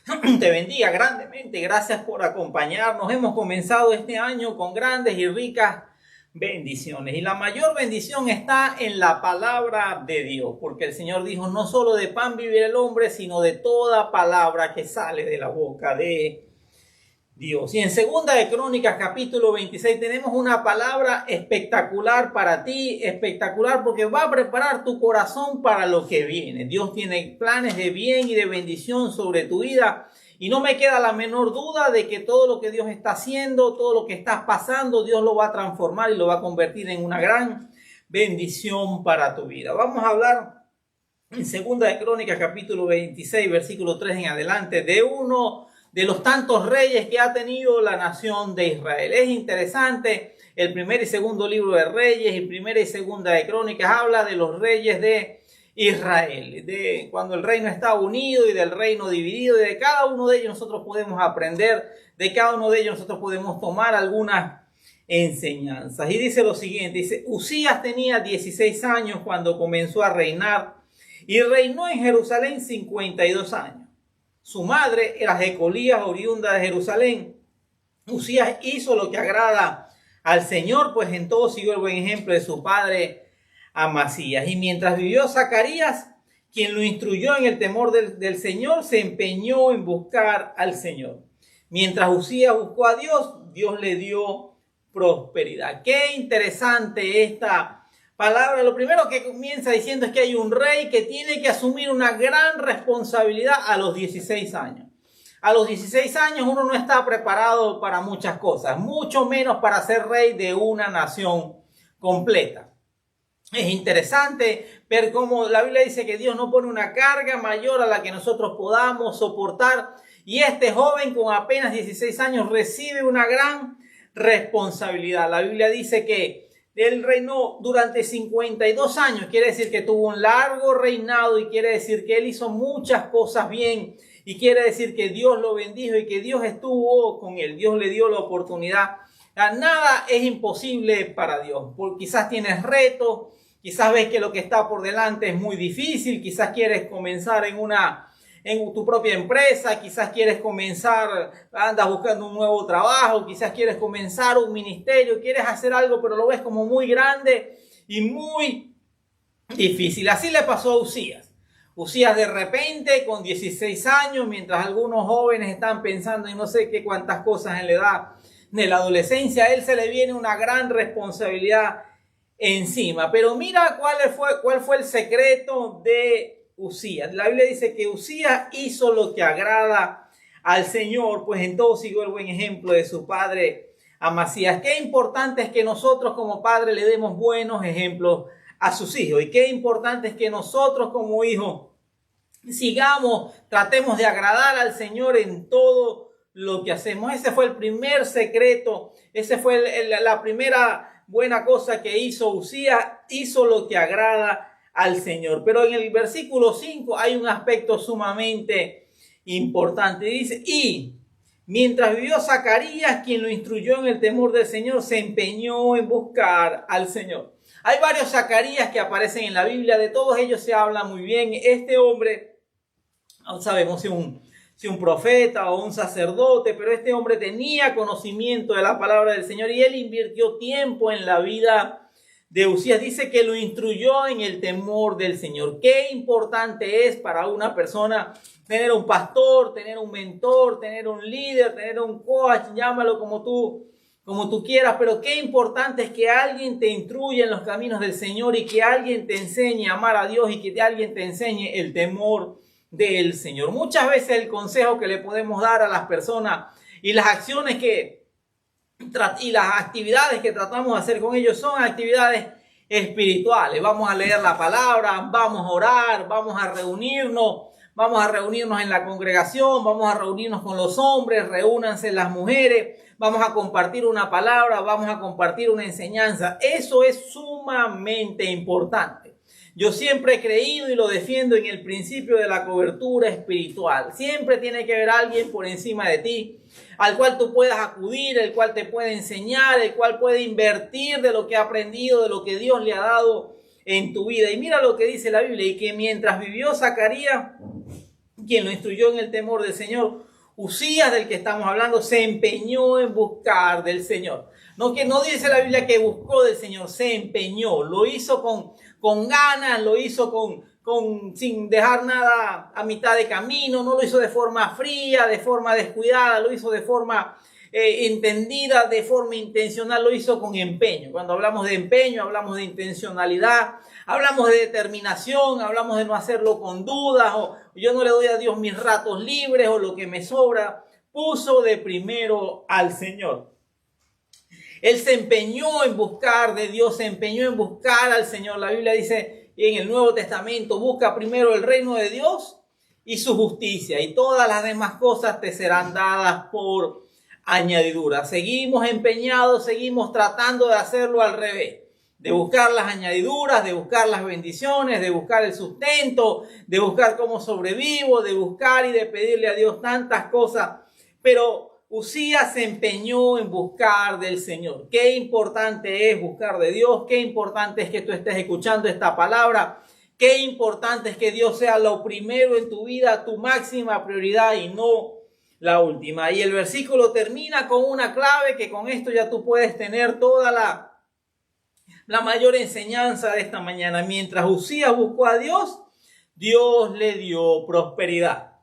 Señor te bendiga grandemente. Gracias por acompañarnos. Hemos comenzado este año con grandes y ricas bendiciones. Y la mayor bendición está en la palabra de Dios, porque el Señor dijo, no solo de pan vivirá el hombre, sino de toda palabra que sale de la boca de Dios. Y en Segunda de Crónicas, capítulo 26, tenemos una palabra espectacular para ti, espectacular porque va a preparar tu corazón para lo que viene. Dios tiene planes de bien y de bendición sobre tu vida y no me queda la menor duda de que todo lo que Dios está haciendo, todo lo que estás pasando, Dios lo va a transformar y lo va a convertir en una gran bendición para tu vida. Vamos a hablar en Segunda de Crónicas, capítulo 26, versículo 3 en adelante, de uno de los tantos reyes que ha tenido la nación de Israel. Es interesante, el primer y segundo libro de Reyes y primera y segunda de Crónicas habla de los reyes de Israel, de cuando el reino está unido y del reino dividido, y de cada uno de ellos nosotros podemos aprender, de cada uno de ellos nosotros podemos tomar algunas enseñanzas. Y dice lo siguiente, dice, Uzías tenía 16 años cuando comenzó a reinar y reinó en Jerusalén 52 años. Su madre era Jecolías, oriunda de Jerusalén. Uzías hizo lo que agrada al Señor, pues en todo siguió el buen ejemplo de su padre Amasías. Y mientras vivió Zacarías, quien lo instruyó en el temor del Señor, se empeñó en buscar al Señor. Mientras Uzías buscó a Dios, Dios le dio prosperidad. Qué interesante esta palabra. Lo primero que comienza diciendo es que hay un rey que tiene que asumir una gran responsabilidad a los 16 años. A los 16 años uno no está preparado para muchas cosas, mucho menos para ser rey de una nación completa. Es interesante ver cómo la Biblia dice que Dios no pone una carga mayor a la que nosotros podamos soportar. Y este joven con apenas 16 años recibe una gran responsabilidad. La Biblia dice que él reinó durante 52 años, quiere decir que tuvo un largo reinado y quiere decir que él hizo muchas cosas bien y quiere decir que Dios lo bendijo y que Dios estuvo con él, Dios le dio la oportunidad. Nada es imposible para Dios, porque quizás tienes retos, quizás ves que lo que está por delante es muy difícil, quizás quieres comenzar en tu propia empresa, quizás quieres comenzar, andas buscando un nuevo trabajo, quizás quieres comenzar un ministerio, quieres hacer algo, pero lo ves como muy grande y muy difícil. Así le pasó a Uzías. Uzías de repente, con 16 años, mientras algunos jóvenes están pensando en no sé qué cuántas cosas en la edad de la adolescencia, a él se le viene una gran responsabilidad encima. Pero mira cuál fue el secreto de Uzías. La Biblia dice que Uzías hizo lo que agrada al Señor, pues en todo siguió el buen ejemplo de su padre Amasías. Qué importante es que nosotros como padres le demos buenos ejemplos a sus hijos, y qué importante es que nosotros como hijos tratemos de agradar al Señor en todo lo que hacemos. Ese fue el primer secreto, ese fue la primera buena cosa que hizo Uzías, hizo lo que agrada al Señor. Pero en el versículo 5 hay un aspecto sumamente importante. Dice, y mientras vivió Zacarías, quien lo instruyó en el temor del Señor, se empeñó en buscar al Señor. Hay varios Zacarías que aparecen en la Biblia, de todos ellos se habla muy bien. Este hombre, no sabemos si un profeta o un sacerdote, pero este hombre tenía conocimiento de la palabra del Señor y él invirtió tiempo en la vida de Uzías. Dice que lo instruyó en el temor del Señor. Qué importante es para una persona tener un pastor, tener un mentor, tener un líder, tener un coach, llámalo como tú quieras, pero qué importante es que alguien te instruya en los caminos del Señor y que alguien te enseñe a amar a Dios y que alguien te enseñe el temor del Señor. Muchas veces el consejo que le podemos dar a las personas y las acciones y las actividades que tratamos de hacer con ellos son actividades espirituales. Vamos a leer la palabra, vamos a orar, vamos a reunirnos en la congregación, vamos a reunirnos con los hombres, reúnanse las mujeres, vamos a compartir una palabra, vamos a compartir una enseñanza. Eso es sumamente importante. Yo siempre he creído y lo defiendo en el principio de la cobertura espiritual. Siempre tiene que haber alguien por encima de ti, al cual tú puedas acudir, el cual te puede enseñar, el cual puede invertir de lo que ha aprendido, de lo que Dios le ha dado en tu vida. Y mira lo que dice la Biblia, y que mientras vivió Zacarías, quien lo instruyó en el temor del Señor. Uzías, del que estamos hablando, se empeñó en buscar del Señor. No dice la Biblia que buscó del Señor, se empeñó, lo hizo con ganas, lo hizo sin dejar nada a mitad de camino, no lo hizo de forma fría, de forma descuidada, lo hizo de forma entendida, de forma intencional, lo hizo con empeño. Cuando hablamos de empeño, hablamos de intencionalidad, hablamos de determinación, hablamos de no hacerlo con dudas, o yo no le doy a Dios mis ratos libres o lo que me sobra. Puso de primero al Señor. Él se empeñó en buscar de Dios, se empeñó en buscar al Señor. La Biblia dice en el Nuevo Testamento, busca primero el reino de Dios y su justicia, y todas las demás cosas te serán dadas por añadidura. Seguimos empeñados, seguimos tratando de hacerlo al revés, de buscar las añadiduras, de buscar las bendiciones, de buscar el sustento, de buscar cómo sobrevivo, de buscar y de pedirle a Dios tantas cosas. Pero Uzías se empeñó en buscar del Señor. Qué importante es buscar de Dios, qué importante es que tú estés escuchando esta palabra, qué importante es que Dios sea lo primero en tu vida, tu máxima prioridad y no la última. Y el versículo termina con una clave que con esto ya tú puedes tener toda la mayor enseñanza de esta mañana. Mientras Uzías buscó a Dios, Dios le dio prosperidad.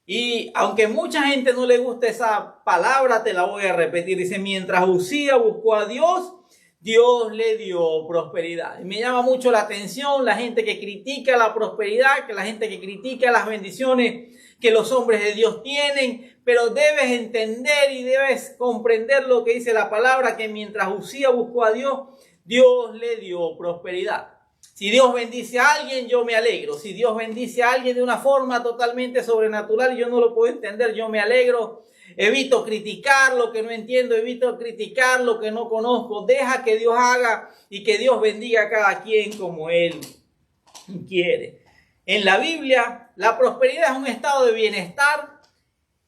Y aunque mucha gente no le gusta esa palabra, te la voy a repetir. Dice, mientras Uzías buscó a Dios, Dios le dio prosperidad. Y me llama mucho la atención la gente que critica la prosperidad, que la gente que critica las bendiciones que los hombres de Dios tienen, pero debes entender y debes comprender lo que dice la palabra, que mientras Uzías buscó a Dios, Dios le dio prosperidad. Si Dios bendice a alguien, yo me alegro. Si Dios bendice a alguien de una forma totalmente sobrenatural y yo no lo puedo entender, yo me alegro. Evito criticar lo que no entiendo, evito criticar lo que no conozco. Deja que Dios haga y que Dios bendiga a cada quien como Él quiere. En la Biblia, la prosperidad es un estado de bienestar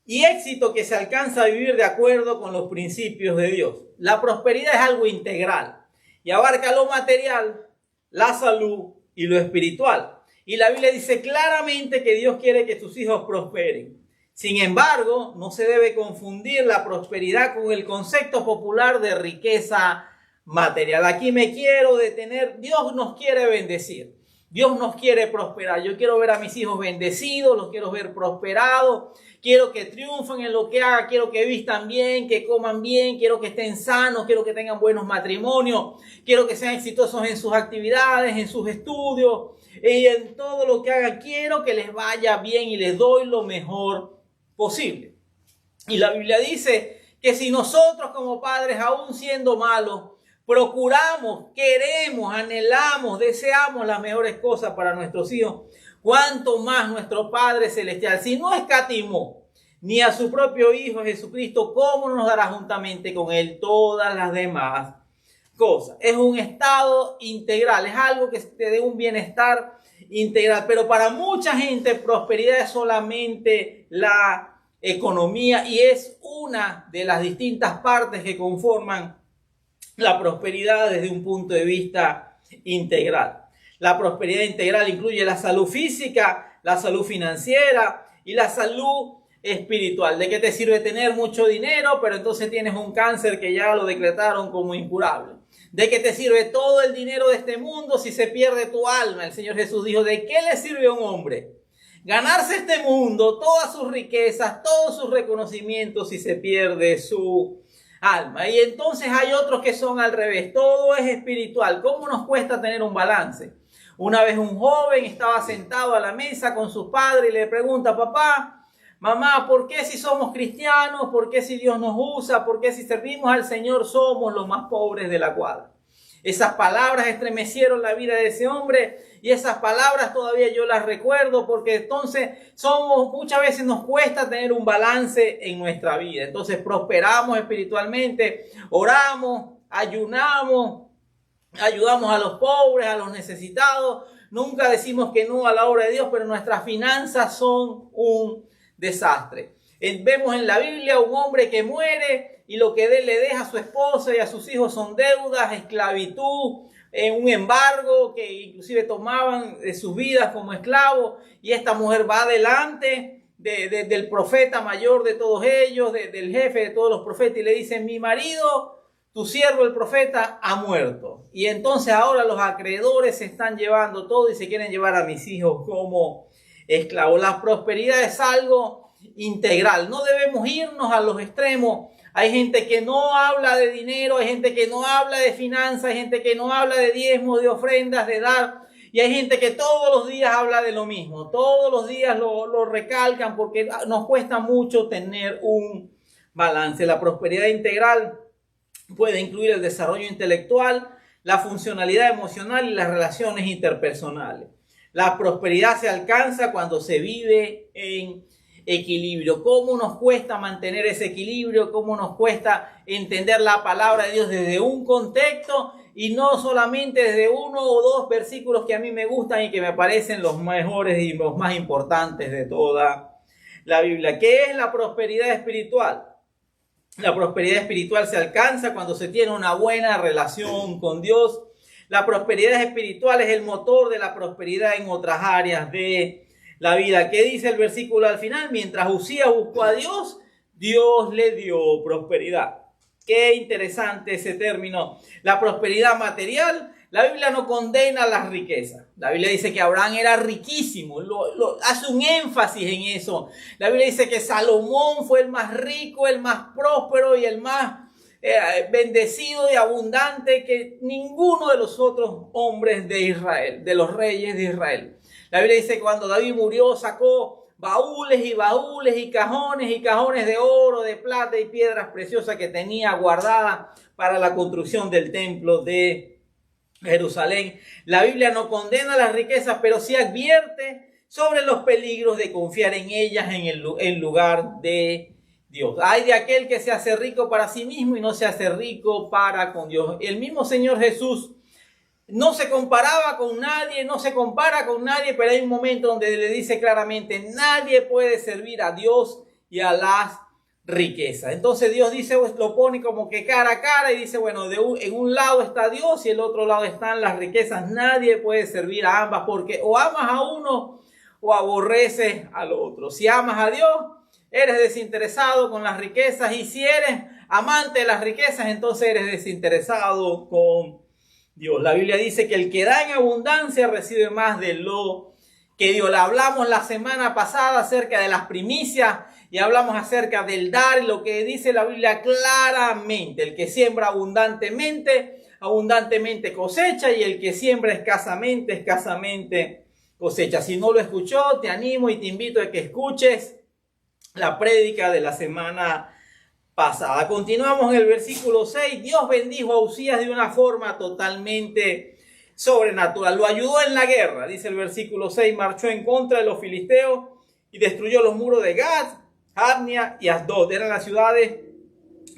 y éxito que se alcanza a vivir de acuerdo con los principios de Dios. La prosperidad es algo integral y abarca lo material, la salud y lo espiritual. Y la Biblia dice claramente que Dios quiere que sus hijos prosperen. Sin embargo, no se debe confundir la prosperidad con el concepto popular de riqueza material. Aquí me quiero detener. Dios nos quiere bendecir. Dios nos quiere prosperar. Yo quiero ver a mis hijos bendecidos, los quiero ver prosperados. Quiero que triunfen en lo que hagan, quiero que vistan bien, que coman bien, quiero que estén sanos, quiero que tengan buenos matrimonios, quiero que sean exitosos en sus actividades, en sus estudios y en todo lo que hagan. Quiero que les vaya bien y les doy lo mejor posible. Y la Biblia dice que si nosotros como padres, aún siendo malos, procuramos, queremos, anhelamos, deseamos las mejores cosas para nuestros hijos, cuánto más nuestro Padre Celestial, si no escatimó ni a su propio Hijo Jesucristo, ¿cómo nos dará juntamente con Él todas las demás cosas? Es un estado integral, es algo que te dé un bienestar integral, pero para mucha gente prosperidad es solamente la economía y es una de las distintas partes que conforman la prosperidad desde un punto de vista integral. La prosperidad integral incluye la salud física, la salud financiera y la salud espiritual. ¿De qué te sirve tener mucho dinero, pero entonces tienes un cáncer que ya lo decretaron como incurable? ¿De qué te sirve todo el dinero de este mundo si se pierde tu alma? El Señor Jesús dijo, ¿de qué le sirve a un hombre ganarse este mundo, todas sus riquezas, todos sus reconocimientos si se pierde su alma? Y entonces hay otros que son al revés, todo es espiritual. ¿Cómo nos cuesta tener un balance? Una vez un joven estaba sentado a la mesa con su padre y le pregunta, papá, mamá, ¿por qué si somos cristianos? ¿Por qué si Dios nos usa? ¿Por qué si servimos al Señor somos los más pobres de la cuadra? Esas palabras estremecieron la vida de ese hombre y esas palabras todavía yo las recuerdo porque entonces muchas veces nos cuesta tener un balance en nuestra vida. Entonces prosperamos espiritualmente, oramos, ayunamos, ayudamos a los pobres, a los necesitados. Nunca decimos que no a la obra de Dios, pero nuestras finanzas son un desastre. Vemos en la Biblia un hombre que muere y lo que le deja a su esposa y a sus hijos son deudas, esclavitud, un embargo que inclusive tomaban de sus vidas como esclavos. Y esta mujer va adelante del profeta mayor de todos ellos, del jefe de todos los profetas, y le dice: mi marido, tu siervo el profeta, ha muerto. Y entonces ahora los acreedores se están llevando todo y se quieren llevar a mis hijos como esclavos. La prosperidad es algo integral. No debemos irnos a los extremos. Hay gente que no habla de dinero, hay gente que no habla de finanzas, hay gente que no habla de diezmos, de ofrendas, de dar. Y hay gente que todos los días habla de lo mismo. Todos los días lo recalcan porque nos cuesta mucho tener un balance. La prosperidad integral puede incluir el desarrollo intelectual, la funcionalidad emocional y las relaciones interpersonales. La prosperidad se alcanza cuando se vive en equilibrio. ¿Cómo nos cuesta mantener ese equilibrio? ¿Cómo nos cuesta entender la palabra de Dios desde un contexto y no solamente desde uno o dos versículos que a mí me gustan y que me parecen los mejores y los más importantes de toda la Biblia? ¿Qué es la prosperidad espiritual? La prosperidad espiritual se alcanza cuando se tiene una buena relación con Dios. La prosperidad espiritual es el motor de la prosperidad en otras áreas de la vida. ¿Qué dice el versículo al final? Mientras Uzías buscó a Dios, Dios le dio prosperidad. Qué interesante ese término. La prosperidad material. La Biblia no condena las riquezas. La Biblia dice que Abraham era riquísimo. Hace un énfasis en eso. La Biblia dice que Salomón fue el más rico, el más próspero y el más bendecido y abundante que ninguno de los otros hombres de Israel, de los reyes de Israel. La Biblia dice que cuando David murió sacó baúles y baúles y cajones de oro, de plata y piedras preciosas que tenía guardadas para la construcción del templo de Jerusalén. La Biblia no condena las riquezas, pero sí advierte sobre los peligros de confiar en ellas en lugar de Dios. Hay de aquel que se hace rico para sí mismo y no se hace rico para con Dios. El mismo Señor Jesús no se comparaba con nadie, no se compara con nadie, pero hay un momento donde le dice claramente: nadie puede servir a Dios y a las riquezas. Entonces Dios dice, pues, lo pone como que cara a cara y dice, bueno, en un lado está Dios y el otro lado están las riquezas. Nadie puede servir a ambas porque o amas a uno o aborreces al otro. Si amas a Dios, eres desinteresado con las riquezas, y si eres amante de las riquezas, entonces eres desinteresado con Dios. La Biblia dice que el que da en abundancia recibe más de lo que dio. Le hablamos la semana pasada acerca de las primicias y hablamos acerca del dar, y lo que dice la Biblia claramente: el que siembra abundantemente, abundantemente cosecha, y el que siembra escasamente, escasamente cosecha. Si no lo escuchó, te animo y te invito a que escuches la prédica de la semana pasada. Continuamos en el versículo 6. Dios bendijo a Uzías de una forma totalmente sobrenatural. Lo ayudó en la guerra, dice el versículo 6. Marchó en contra de los filisteos y destruyó los muros de Gat, Jabnia y Asdod. Eran las ciudades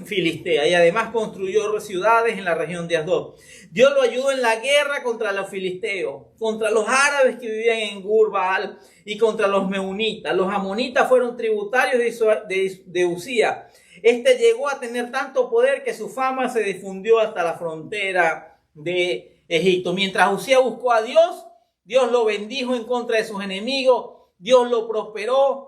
filisteas, y además construyó ciudades en la región de Asdod. Dios lo ayudó en la guerra contra los filisteos, contra los árabes que vivían en Gur-Baal y contra los meunitas. Los amonitas fueron tributarios de Uzías. Este llegó a tener tanto poder que su fama se difundió hasta la frontera de Egipto. Mientras Uzías buscó a Dios, Dios lo bendijo en contra de sus enemigos. Dios lo prosperó.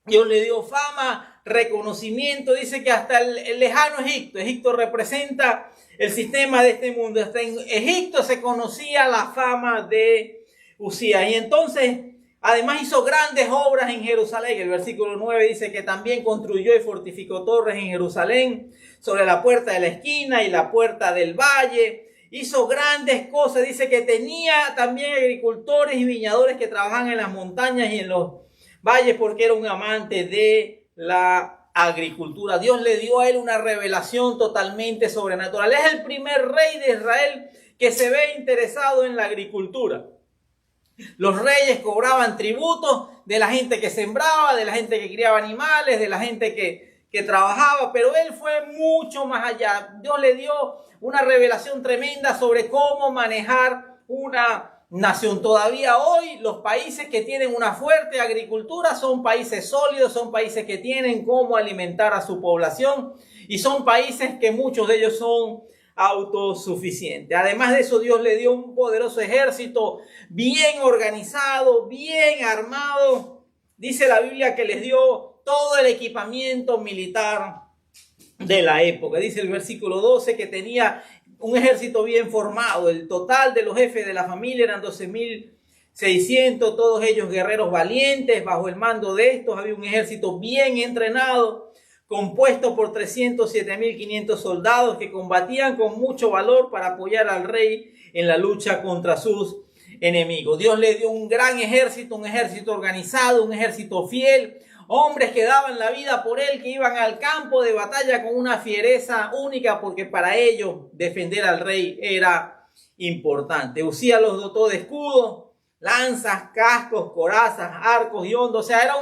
Dios le dio fama, reconocimiento. Dice que hasta el lejano Egipto representa el sistema de este mundo. Hasta en Egipto se conocía la fama de Uzías. Y entonces, además, hizo grandes obras en Jerusalén. El versículo 9 dice que también construyó y fortificó torres en Jerusalén, sobre la puerta de la esquina y la puerta del valle. Hizo grandes cosas. Dice que tenía también agricultores y viñadores que trabajaban en las montañas y en los valles, porque era un amante de la agricultura. Dios le dio a él una revelación totalmente sobrenatural. Es el primer rey de Israel que se ve interesado en la agricultura. Los reyes cobraban tributos de la gente que sembraba, de la gente que criaba animales, de la gente que trabajaba, pero él fue mucho más allá. Dios le dio una revelación tremenda sobre cómo manejar una nación. Todavía hoy los países que tienen una fuerte agricultura son países sólidos, son países que tienen cómo alimentar a su población, y son países que muchos de ellos son autosuficiente. Además de eso, Dios le dio un poderoso ejército bien organizado, bien armado, dice la Biblia que les dio todo el equipamiento militar de la época. Dice el versículo 12 que tenía un ejército bien formado. El total de los jefes de la familia eran 12.600, todos ellos guerreros valientes. Bajo el mando de estos había un ejército bien entrenado, compuesto por 307.500 soldados que combatían con mucho valor para apoyar al rey en la lucha contra sus enemigos. Dios le dio un gran ejército, un ejército organizado, un ejército fiel, hombres que daban la vida por él, que iban al campo de batalla con una fiereza única, porque para ellos defender al rey era importante. Usías los dotó de escudos, lanzas, cascos, corazas, arcos y hondos. O sea, era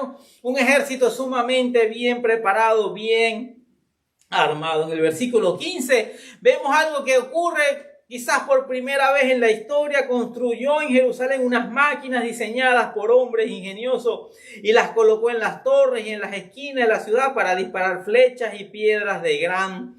un ejército sumamente bien preparado, bien armado. En el versículo 15 vemos algo que ocurre quizás por primera vez en la historia. Construyó en Jerusalén unas máquinas diseñadas por hombres ingeniosos y las colocó en las torres y en las esquinas de la ciudad para disparar flechas y piedras de gran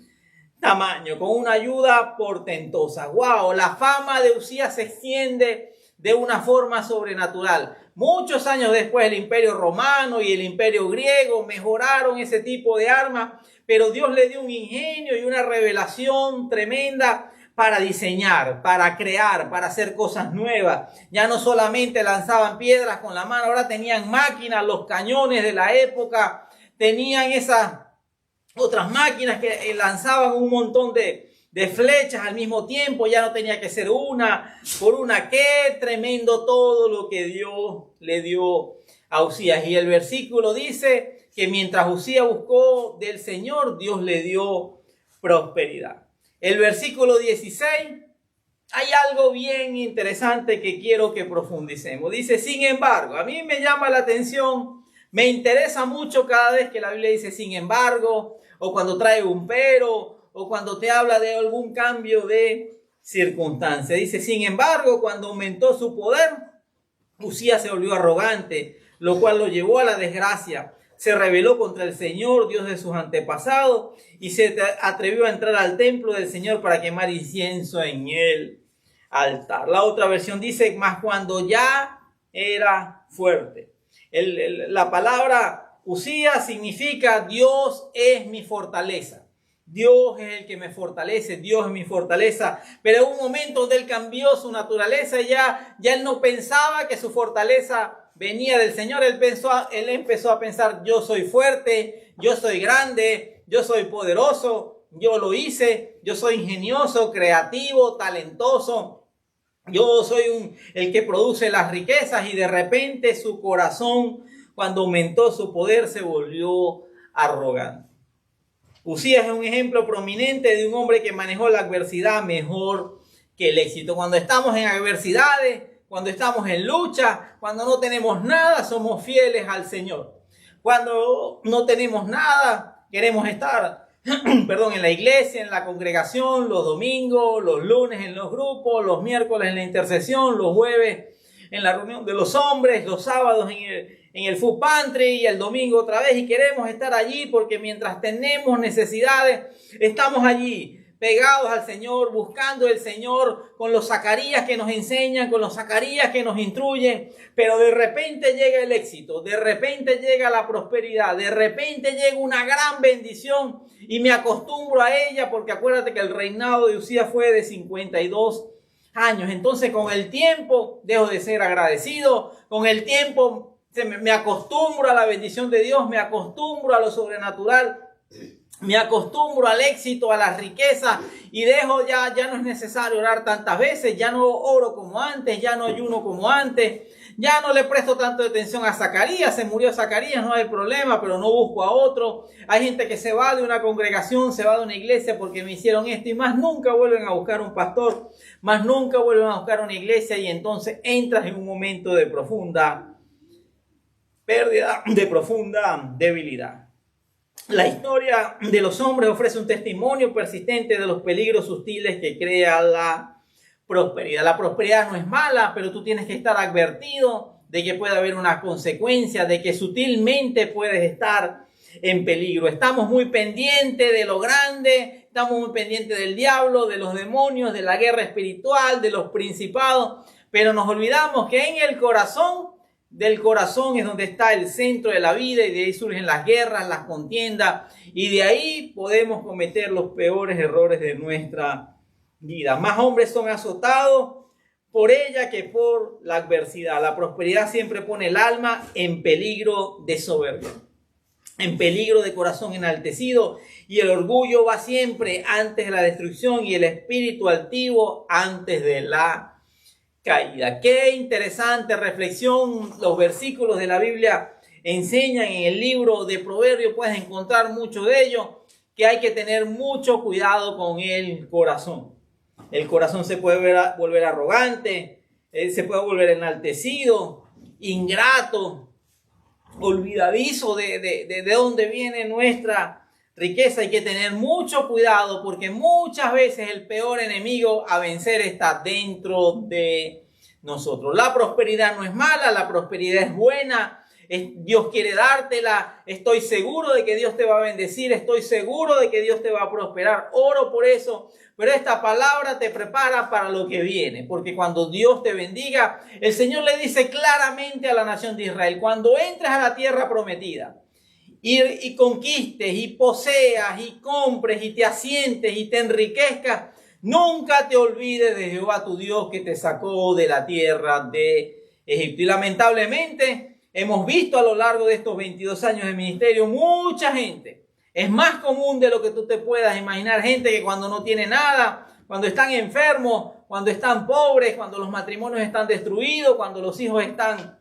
tamaño, con una ayuda portentosa. ¡Wow! La fama de Usías se extiende de una forma sobrenatural. Muchos años después, el Imperio Romano y el Imperio Griego mejoraron ese tipo de armas, pero Dios le dio un ingenio y una revelación tremenda para diseñar, para crear, para hacer cosas nuevas. Ya no solamente lanzaban piedras con la mano, ahora tenían máquinas, los cañones de la época, tenían esas otras máquinas que lanzaban un montón de flechas al mismo tiempo. Ya no tenía que ser una por una. Qué tremendo todo lo que Dios le dio a Usías. Y el versículo dice que mientras Usías buscó del Señor, Dios le dio prosperidad. El versículo 16, hay algo bien interesante que quiero que profundicemos. Dice, sin embargo, a mí me llama la atención, me interesa mucho cada vez que la Biblia dice sin embargo, o cuando trae un pero, o cuando te habla de algún cambio de circunstancia. Dice, sin embargo, cuando aumentó su poder, Usías se volvió arrogante, lo cual lo llevó a la desgracia. Se rebeló contra el Señor, Dios de sus antepasados, y se atrevió a entrar al templo del Señor para quemar incienso en el altar. La otra versión dice, mas cuando ya era fuerte. La palabra Usías significa Dios es mi fortaleza. Dios es el que me fortalece, Dios es mi fortaleza. Pero en un momento donde él cambió su naturaleza, ya él no pensaba que su fortaleza venía del Señor. Él empezó a pensar, yo soy fuerte, yo soy grande, yo soy poderoso, yo lo hice, yo soy ingenioso, creativo, talentoso, yo soy el que produce las riquezas. Y de repente su corazón, cuando aumentó su poder, se volvió arrogante. Usías es un ejemplo prominente de un hombre que manejó la adversidad mejor que el éxito. Cuando estamos en adversidades, cuando estamos en lucha, cuando no tenemos nada, somos fieles al Señor. Cuando no tenemos nada, queremos estar en la iglesia, en la congregación, los domingos, los lunes en los grupos, los miércoles en la intercesión, los jueves en la reunión de los hombres, los sábados en el food pantry y el domingo otra vez. Y queremos estar allí porque mientras tenemos necesidades, estamos allí pegados al Señor, buscando el Señor, con los Zacarías que nos enseñan, con los Zacarías que nos instruyen. Pero de repente llega el éxito, de repente llega la prosperidad, de repente llega una gran bendición y me acostumbro a ella, porque acuérdate que el reinado de Usías fue de 52 años. Entonces con el tiempo dejo de ser agradecido, con el tiempo me acostumbro a la bendición de Dios, me acostumbro a lo sobrenatural, me acostumbro al éxito, a las riquezas, y dejo ya no es necesario orar tantas veces, ya no oro como antes, ya no ayuno como antes, ya no le presto tanto atención a Zacarías. Se murió Zacarías, no hay problema, pero no busco a otro. Hay gente que se va de una congregación, se va de una iglesia porque me hicieron esto, y más nunca vuelven a buscar un pastor, más nunca vuelven a buscar una iglesia, y entonces entras en un momento de profunda pérdida, de profunda debilidad. La historia de los hombres ofrece un testimonio persistente de los peligros sutiles que crea la prosperidad. La prosperidad no es mala, pero tú tienes que estar advertido de que puede haber una consecuencia, de que sutilmente puedes estar en peligro. Estamos muy pendientes de lo grande, estamos muy pendientes del diablo, de los demonios, de la guerra espiritual, de los principados, pero nos olvidamos que en el corazón del corazón es donde está el centro de la vida y de ahí surgen las guerras, las contiendas y de ahí podemos cometer los peores errores de nuestra vida. Más hombres son azotados por ella que por la adversidad. La prosperidad siempre pone el alma en peligro de soberbia, en peligro de corazón enaltecido, y el orgullo va siempre antes de la destrucción y el espíritu altivo antes de la caída. Qué interesante reflexión. Los versículos de la Biblia enseñan en el libro de Proverbios, puedes encontrar mucho de ello, que hay que tener mucho cuidado con el corazón. El corazón se puede volver arrogante, se puede volver enaltecido, ingrato, olvidadizo de dónde viene nuestra riqueza. Hay que tener mucho cuidado porque muchas veces el peor enemigo a vencer está dentro de nosotros. La prosperidad no es mala, la prosperidad es buena. Dios quiere dártela. Estoy seguro de que Dios te va a bendecir. Estoy seguro de que Dios te va a prosperar. Oro por eso. Pero esta palabra te prepara para lo que viene. Porque cuando Dios te bendiga, el Señor le dice claramente a la nación de Israel: cuando entres a la tierra prometida y conquistes y poseas y compres y te asientes y te enriquezcas, nunca te olvides de Jehová tu Dios que te sacó de la tierra de Egipto. Y lamentablemente hemos visto a lo largo de estos 22 años de ministerio mucha gente. Es más común de lo que tú te puedas imaginar. Gente que cuando no tiene nada, cuando están enfermos, cuando están pobres, cuando los matrimonios están destruidos, cuando los hijos están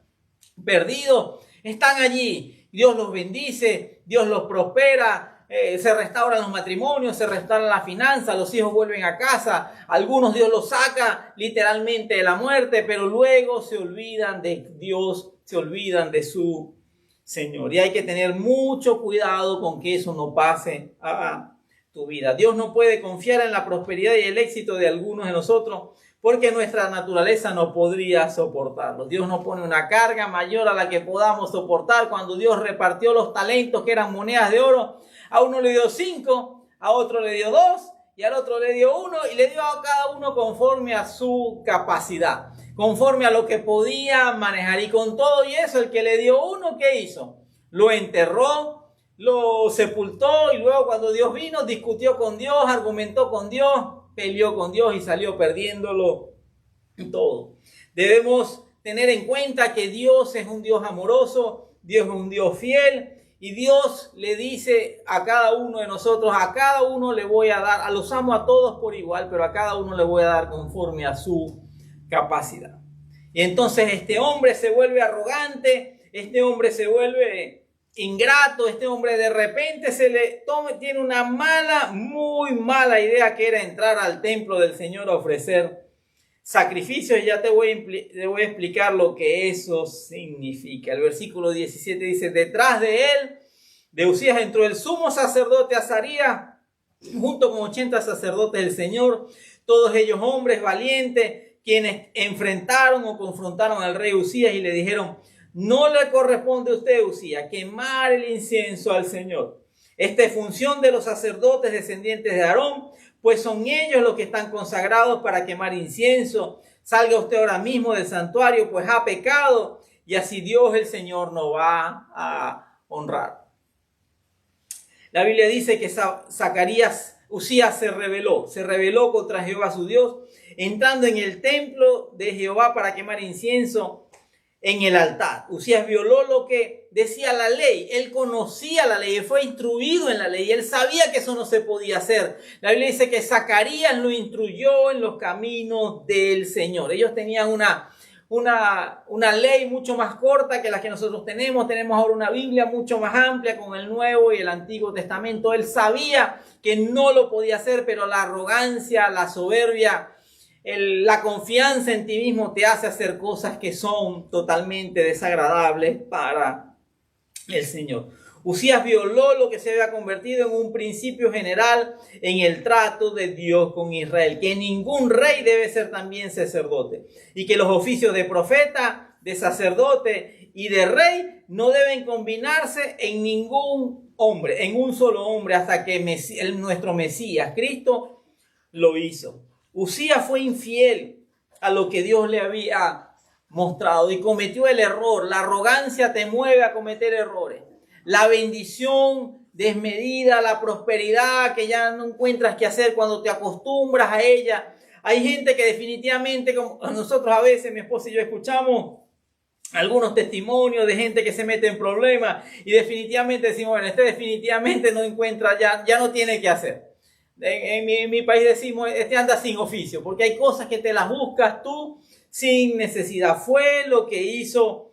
perdidos, están allí. Dios los bendice, Dios los prospera, se restauran los matrimonios, se restauran las finanzas, los hijos vuelven a casa. Algunos Dios los saca literalmente de la muerte, pero luego se olvidan de Dios, se olvidan de su Señor. Y hay que tener mucho cuidado con que eso no pase a tu vida. Dios no puede confiar en la prosperidad y el éxito de algunos de nosotros porque nuestra naturaleza no podría soportarlo. Dios nos pone una carga mayor a la que podamos soportar. Cuando Dios repartió los talentos que eran monedas de oro, a uno le dio 5, a otro le dio 2 y al otro le dio 1 y le dio a cada uno conforme a su capacidad, conforme a lo que podía manejar. Y con todo y eso, el que le dio 1, ¿qué hizo? Lo enterró, lo sepultó y luego cuando Dios vino, discutió con Dios, argumentó con Dios, peleó con Dios y salió perdiéndolo todo. Debemos tener en cuenta que Dios es un Dios amoroso, Dios es un Dios fiel y Dios le dice a cada uno de nosotros: a cada uno le voy a dar, los amo a todos por igual, pero a cada uno le voy a dar conforme a su capacidad. Y entonces este hombre se vuelve arrogante, este hombre se vuelve ingrato, este hombre de repente tiene una muy mala idea, que era entrar al templo del Señor a ofrecer sacrificios. Y ya te voy a explicar lo que eso significa. El versículo 17 dice: detrás de él, de Uzías, entró el sumo sacerdote Azarías, junto con 80 sacerdotes del Señor, todos ellos hombres valientes, quienes enfrentaron o confrontaron al rey Uzías y le dijeron: no le corresponde a usted, Uzías, quemar el incienso al Señor. Esta es función de los sacerdotes descendientes de Aarón, pues son ellos los que están consagrados para quemar incienso. Salga usted ahora mismo del santuario, pues ha pecado, y así Dios el Señor no va a honrar. La Biblia dice que Uzías se rebeló contra Jehová su Dios, entrando en el templo de Jehová para quemar incienso en el altar. Uzías violó lo que decía la ley. Él conocía la ley, él fue instruido en la ley, él sabía que eso no se podía hacer. La Biblia dice que Zacarías lo instruyó en los caminos del Señor. Ellos tenían una ley mucho más corta que la que nosotros tenemos. Tenemos ahora una Biblia mucho más amplia con el Nuevo y el Antiguo Testamento. Él sabía que no lo podía hacer, pero la arrogancia, la soberbia, la confianza en ti mismo te hace hacer cosas que son totalmente desagradables para el Señor. Uzías violó lo que se había convertido en un principio general en el trato de Dios con Israel, que ningún rey debe ser también sacerdote y que los oficios de profeta, de sacerdote y de rey no deben combinarse en ningún hombre, en un solo hombre, hasta que nuestro Mesías, Cristo, lo hizo. Uzías fue infiel a lo que Dios le había mostrado y cometió el error. La arrogancia te mueve a cometer errores. La bendición desmedida, la prosperidad que ya no encuentras qué hacer cuando te acostumbras a ella. Hay gente que definitivamente, como nosotros a veces, mi esposa y yo escuchamos algunos testimonios de gente que se mete en problemas y definitivamente decimos, bueno, este definitivamente no encuentra, ya no tiene qué hacer. En mi país decimos, este anda sin oficio, porque hay cosas que te las buscas tú sin necesidad. Fue lo que hizo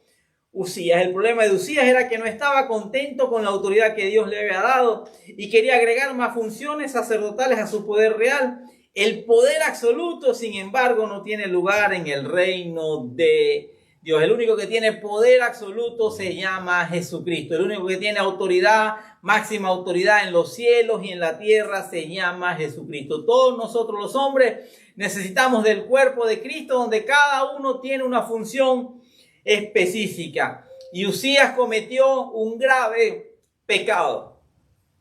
Uzías. El problema de Uzías era que no estaba contento con la autoridad que Dios le había dado y quería agregar más funciones sacerdotales a su poder real. El poder absoluto, sin embargo, no tiene lugar en el reino de Dios. El único que tiene poder absoluto se llama Jesucristo. El único que tiene autoridad, máxima autoridad en los cielos y en la tierra se llama Jesucristo. Todos nosotros los hombres necesitamos del cuerpo de Cristo, donde cada uno tiene una función específica. Y Uzías cometió un grave pecado.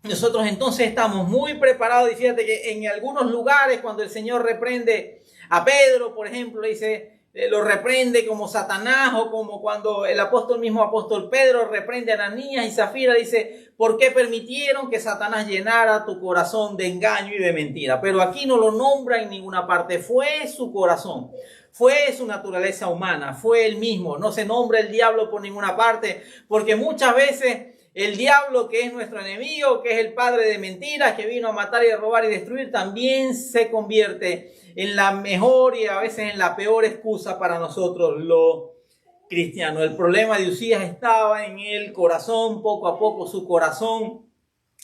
Nosotros entonces estamos muy preparados y fíjate que en algunos lugares cuando el Señor reprende a Pedro, por ejemplo, dice, lo reprende como Satanás, o como cuando el mismo apóstol Pedro reprende a Ananías y Zafira, dice, ¿por qué permitieron que Satanás llenara tu corazón de engaño y de mentira? Pero aquí no lo nombra en ninguna parte, fue su corazón. Fue su naturaleza humana, fue él mismo. No se nombra el diablo por ninguna parte, porque muchas veces el diablo, que es nuestro enemigo, que es el padre de mentiras, que vino a matar y a robar y destruir, también se convierte en la mejor y a veces en la peor excusa para nosotros los cristianos. El problema de Uzías estaba en el corazón. Poco a poco su corazón,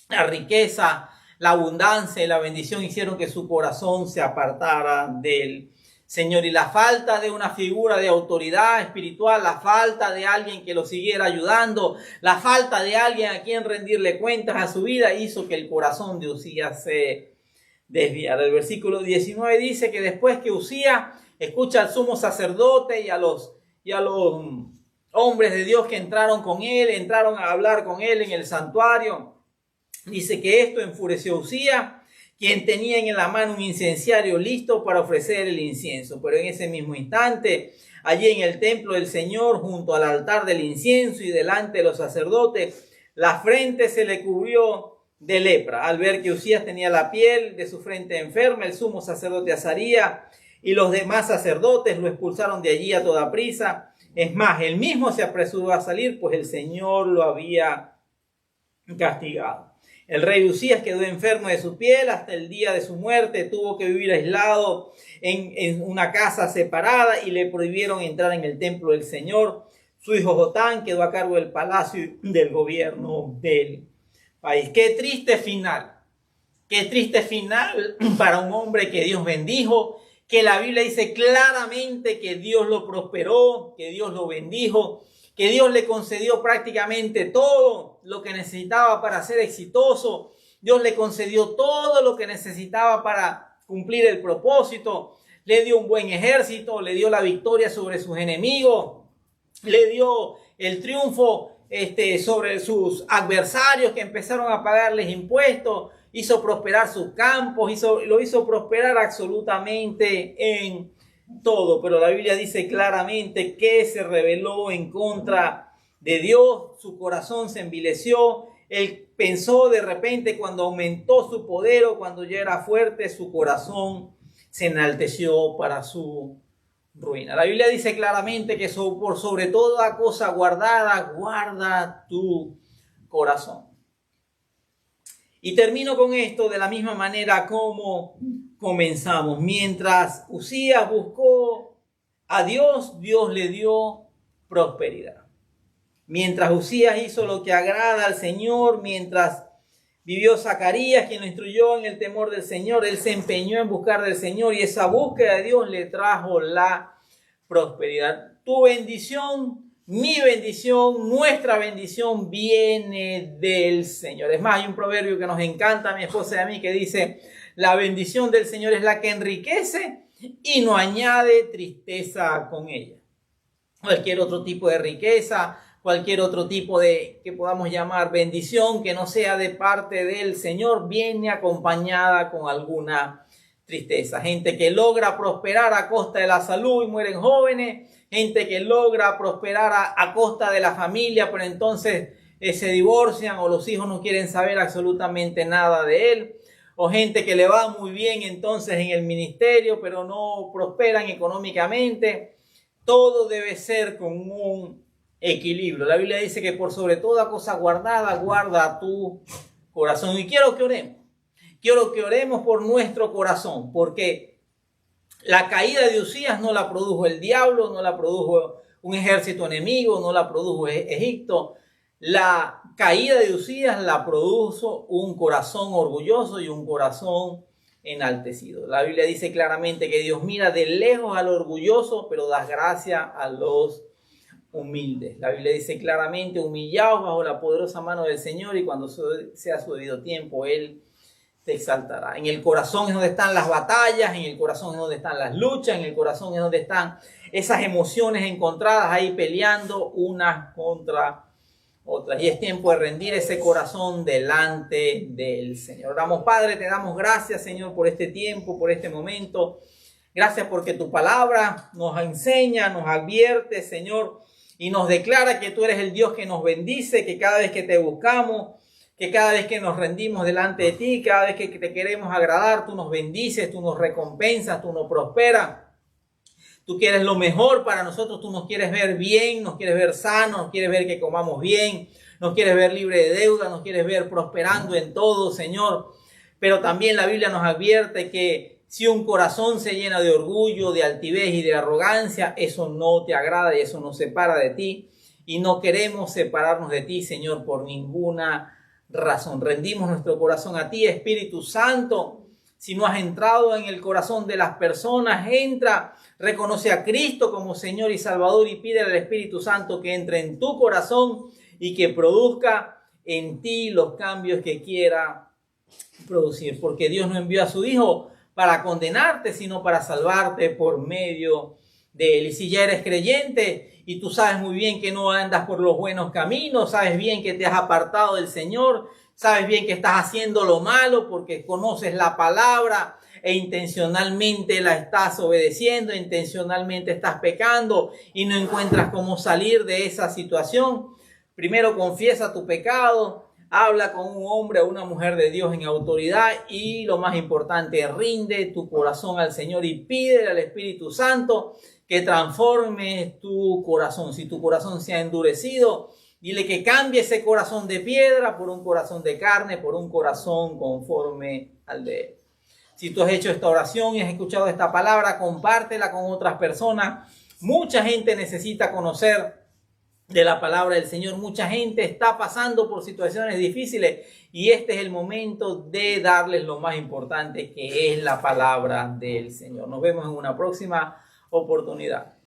la riqueza, la abundancia y la bendición hicieron que su corazón se apartara del Señor, y la falta de una figura de autoridad espiritual, la falta de alguien que lo siguiera ayudando, la falta de alguien a quien rendirle cuentas a su vida hizo que el corazón de Uzías se desviara. El versículo 19 dice que después que Uzías escucha al sumo sacerdote y a los hombres de Dios que entraron a hablar con él en el santuario, dice que esto enfureció a Uzías, quien tenía en la mano un incenciario listo para ofrecer el incienso. Pero en ese mismo instante, allí en el templo del Señor, junto al altar del incienso y delante de los sacerdotes, la frente se le cubrió de lepra. Al ver que Uzías tenía la piel de su frente enferma, el sumo sacerdote Azarías y los demás sacerdotes lo expulsaron de allí a toda prisa. Es más, él mismo se apresuró a salir, pues el Señor lo había castigado. El rey Uzías quedó enfermo de su piel hasta el día de su muerte. Tuvo que vivir aislado en una casa separada y le prohibieron entrar en el templo del Señor. Su hijo Jotán quedó a cargo del palacio y del gobierno del país. Qué triste final. Qué triste final para un hombre que Dios bendijo, que la Biblia dice claramente que Dios lo prosperó, que Dios lo bendijo, que Dios le concedió prácticamente todo lo que necesitaba para ser exitoso. Dios le concedió todo lo que necesitaba para cumplir el propósito. Le dio un buen ejército, le dio la victoria sobre sus enemigos, le dio el triunfo sobre sus adversarios que empezaron a pagarles impuestos, hizo prosperar sus campos, lo hizo prosperar absolutamente en todo. Pero la Biblia dice claramente que se rebeló en contra de Dios, su corazón se envileció. Él pensó de repente, cuando aumentó su poder o cuando ya era fuerte, su corazón se enalteció para su ruina. La Biblia dice claramente que por sobre toda cosa guardada, guarda tu corazón. Y termino con esto de la misma manera como comenzamos. Mientras Uzías buscó a Dios, Dios le dio prosperidad. Mientras Uzías hizo lo que agrada al Señor, mientras vivió Zacarías, quien lo instruyó en el temor del Señor, él se empeñó en buscar del Señor y esa búsqueda de Dios le trajo la prosperidad. Tu bendición, mi bendición, nuestra bendición viene del Señor. Es más, hay un proverbio que nos encanta a mi esposa y a mí que dice: la bendición del Señor es la que enriquece y no añade tristeza con ella. Cualquier otro tipo de riqueza, cualquier otro tipo de, que podamos llamar bendición, que no sea de parte del Señor, viene acompañada con alguna tristeza. Gente que logra prosperar a costa de la salud y mueren jóvenes. gente que logra prosperar a costa de la familia, pero entonces se divorcian o los hijos no quieren saber absolutamente nada de él. O gente que le va muy bien entonces en el ministerio, pero no prosperan económicamente. Todo debe ser con un equilibrio. La Biblia dice que por sobre toda cosa guardada, guarda tu corazón. Y quiero que oremos. Quiero que oremos por nuestro corazón, porque la caída de Uzías no la produjo el diablo, no la produjo un ejército enemigo, no la produjo Egipto. La caída de Uzías la produjo un corazón orgulloso y un corazón enaltecido. La Biblia dice claramente que Dios mira de lejos al orgulloso, pero da gracia a los humildes. La Biblia dice claramente: humillaos bajo la poderosa mano del Señor y cuando sea su debido tiempo, Él te exaltará. En el corazón es donde están las batallas, en el corazón es donde están las luchas, en el corazón es donde están esas emociones encontradas ahí peleando unas contra otras. Y es tiempo de rendir ese corazón delante del Señor. Oramos, Padre, te damos gracias, Señor, por este tiempo, por este momento. Gracias porque tu palabra nos enseña, nos advierte, Señor, y nos declara que tú eres el Dios que nos bendice, que cada vez que te buscamos, que cada vez que nos rendimos delante de ti, cada vez que te queremos agradar, tú nos bendices, tú nos recompensas, tú nos prosperas. Tú quieres lo mejor para nosotros, tú nos quieres ver bien, nos quieres ver sanos, nos quieres ver que comamos bien, nos quieres ver libre de deuda, nos quieres ver prosperando en todo, Señor. Pero también la Biblia nos advierte que si un corazón se llena de orgullo, de altivez y de arrogancia, eso no te agrada y eso nos separa de ti. Y no queremos separarnos de ti, Señor, por ninguna razón. Rendimos nuestro corazón a ti, Espíritu Santo. Si no has entrado en el corazón de las personas, entra, reconoce a Cristo como Señor y Salvador y pide al Espíritu Santo que entre en tu corazón y que produzca en ti los cambios que quiera producir. Porque Dios no envió a su Hijo para condenarte, sino para salvarte por medio de Él. Y si ya eres creyente y tú sabes muy bien que no andas por los buenos caminos, sabes bien que te has apartado del Señor, sabes bien que estás haciendo lo malo porque conoces la palabra e intencionalmente la estás obedeciendo, intencionalmente estás pecando y no encuentras cómo salir de esa situación. Primero confiesa tu pecado, habla con un hombre o una mujer de Dios en autoridad y lo más importante, rinde tu corazón al Señor y pídele al Espíritu Santo que transforme tu corazón. Si tu corazón se ha endurecido, dile que cambie ese corazón de piedra por un corazón de carne, por un corazón conforme al de Él. Si tú has hecho esta oración y has escuchado esta palabra, compártela con otras personas. Mucha gente necesita conocer de la palabra del Señor. Mucha gente está pasando por situaciones difíciles y este es el momento de darles lo más importante, que es la palabra del Señor. Nos vemos en una próxima oportunidad.